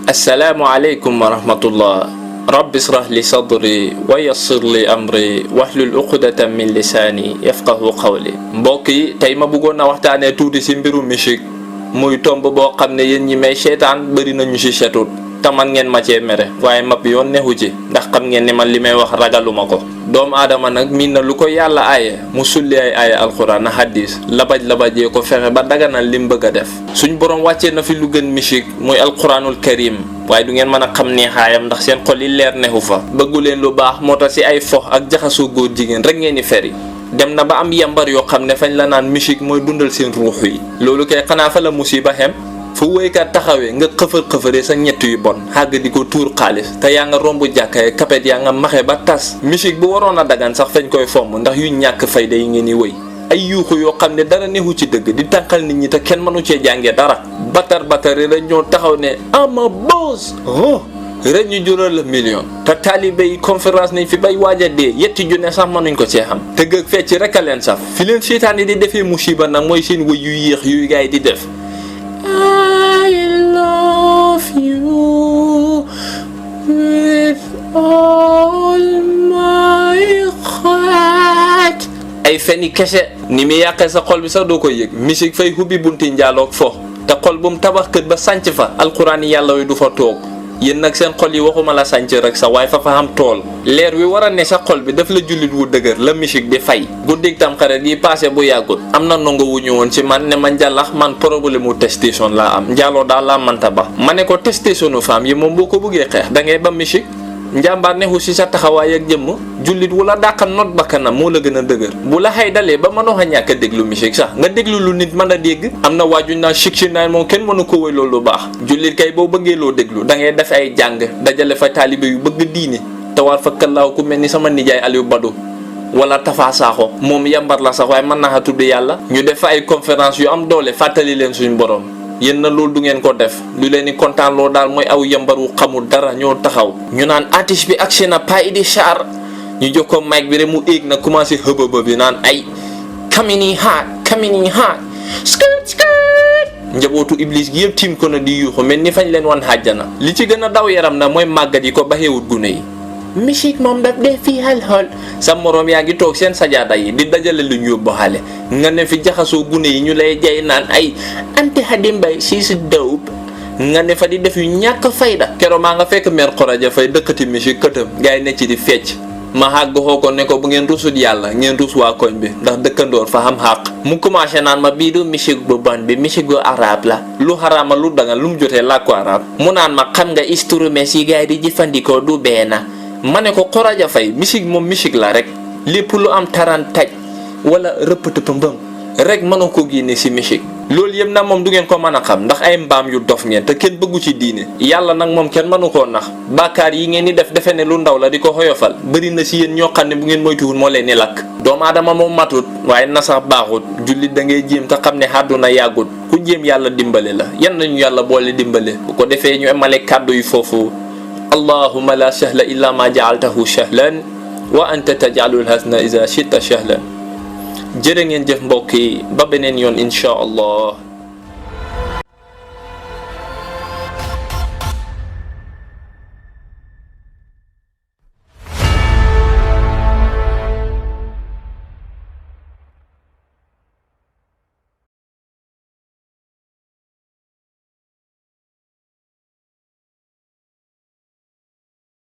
Assalaamu aleykum wa rahmatullah. Rabbi israh li sadri wa yassir li amri wahlul uqdatan min lisaani yafqahu qawli. Mbokk yi tey ma bëggoon na waxtaanee tuuti ci mbiru musique muy tomb boo xam ne yéen ñi may seetaan bëri nañu ci setut te man ngeen ma cee mere waaye mab yoon neexu ci ndax xam ngeen ne man li may wax ragaluma ko. doomu aadama nag miin na lu ko yàlla aaye mu sulli ay aaya alxuraan na hadis labajee ko fexe ba daganal li mu bëgg a def. suñ borom wàccee na fi lu gën musique muy alxuraanul karim waaye du ngeen mën a xam neexaayam ndax seen xol yi leer neexu fa. bëggu leen lu baax moo tax ci ay fox ak jaxasoo góor jigéen rek ngeen di feri. dem na ba am yambar yoo xam ne fañ la naan musique mooy dundal seen ruux yi. loolu kay xanaa fa la musiba xem fu woykat taxawee nga xëfër-xëfëree sa ñett yu bon xàgg di ko tuur xaalis te yaa nga romb jàkkaye kapet yaa nga maxe ba tas. musique bu waroon a dagan sax fañ koy fomm ndax yu ñàkk fayda yi ngeen di wëy ay yuuxu yoo xam ne dara neexu ci dëgg di tànqal nit ñi te kenn mënu cee jàngee dara. batar yi rek ñoo taxaw ne ama boss rek ñu jural la million te taalibe yi conférence nañ fi bay waaj a dee yetti junne sax mënuñ ko cee xam. tëgg ak fecc rek a leen saf fi leen seetaan yi di defee musiba nag mooy seen wëy yu yéex yu gaay di def. I love you with all my heart. ay feni kese ni muy yàqee sa xol bi sax doo koy yëg. musique fay hubbi bunti njaaloog fo te xol bu mu tabax kër ba sànc fa alxuraan yi yàlla wi du fa toog. yéen nag seen xol yi waxuma la sànc rek sa waaye fa am tool. leer wi war a ne sa xol bi daf la jullit wu dëgër la musique di fay. guddig tam xarit yi passé bu yàggut am na ndongo wu ñëwoon ci man ne ma njàllax man problème mu testation laa am njaaloo daal laa manta ba. ma ne ko testationu femme yi moom boo ko bëggee xeex da ngay ba musique. njàmbaar neexu ci sa taxawaay ak jëmm jullit wu la dàqan not bakkanam moo la gën a dëgër. bu la xay dalee ba mënoo a ñàkk a déglu musique sax nga déglu lu nit mën a dégg. am na waajuñ naa chic si naan moom kenn mënu ko wéy loolu lu baax. jullit kay boo bëggee loo déglu da ngay def ay jàng dajale fa taalibe yu bëgg diine te war fa kallaaw ku mel ni sama nijaay Aliou Badou wala Tafa Sakho moom yambar la sax waaye mën naa tudd yàlla. ñu def fa ay conférence yu am doole fàttali leen suñu borom. yéen na loolu du ngeen ko def lu leen di kontaan loo daal mooy aw yambaru xamul dara ñoo taxaw ñu naan artiste bi agsi na pa idi char ñu jox ko mic bi rek mu éeg na commencé xëbëba bi naan ay kamini haat skirt njabootu iblis gi yëpp tiim ko na di yuuxu mel ni fañ leen wan xàjjana. li ci gën a daw yaram na mooy màggat yi ko baxeewut gune yi. musique moom daf dee fii xel sa moroom yaa ngi toog seen sajaada yi di dajale lu ñu yóbbu xale nga ne fi jaxasoo gune yi ñu lay jay naan ay anti Xadi Mbay si si dawub nga ne fa di def yu ñàkk fayda. keroog maa nga fekk mer xoraja fay dëkkati musique këtam gars yi ne ci di fecc ma xàgg xoo ko ne ko bu ngeen rusut yàlla ngeen rus waa koñ bi ndax dëkkandoor fa xam xàq. mu commencé naan ma bii du musique bu bon bi musique bu arabe la lu xaraama lu dangan lu mu jotee làkku arabe. mu naan ma xam nga instruments yi gars yi di jëfandikoo du benn. ma ne ko xoraja fay musique moom musique la rek lépp lu am taran taj wala rëppata mbëng rek mënoo ko génne ci musique. loolu yëpp nag moom du ngeen ko mën a xam ndax ay mbaam yu dof ngeen te kenn bëggu ci diine. yàlla nag moom kenn mënu koo nax bàkkaar yi ngeen di def defe ne lu ndaw la di ko xoyofal bëri na ci yéen ñoo xam ne bu ngeen moytuwul moo leen di lakk. doomu aadama moom matut waaye na sax baaxut jullit da ngay jéem te xam ne àdduna yàggut ku jéem yàlla dimbale la yan nañu yàlla boole dimbale bu ko defee ñu emale kàddu yu foofu. allahumma la sahla illa ma ja'altahu sahlan wa anta taj'alul hazna idha shi'ta sahlan. jërë ngeen jëf mbokk yi ba beneen yoon incha allah.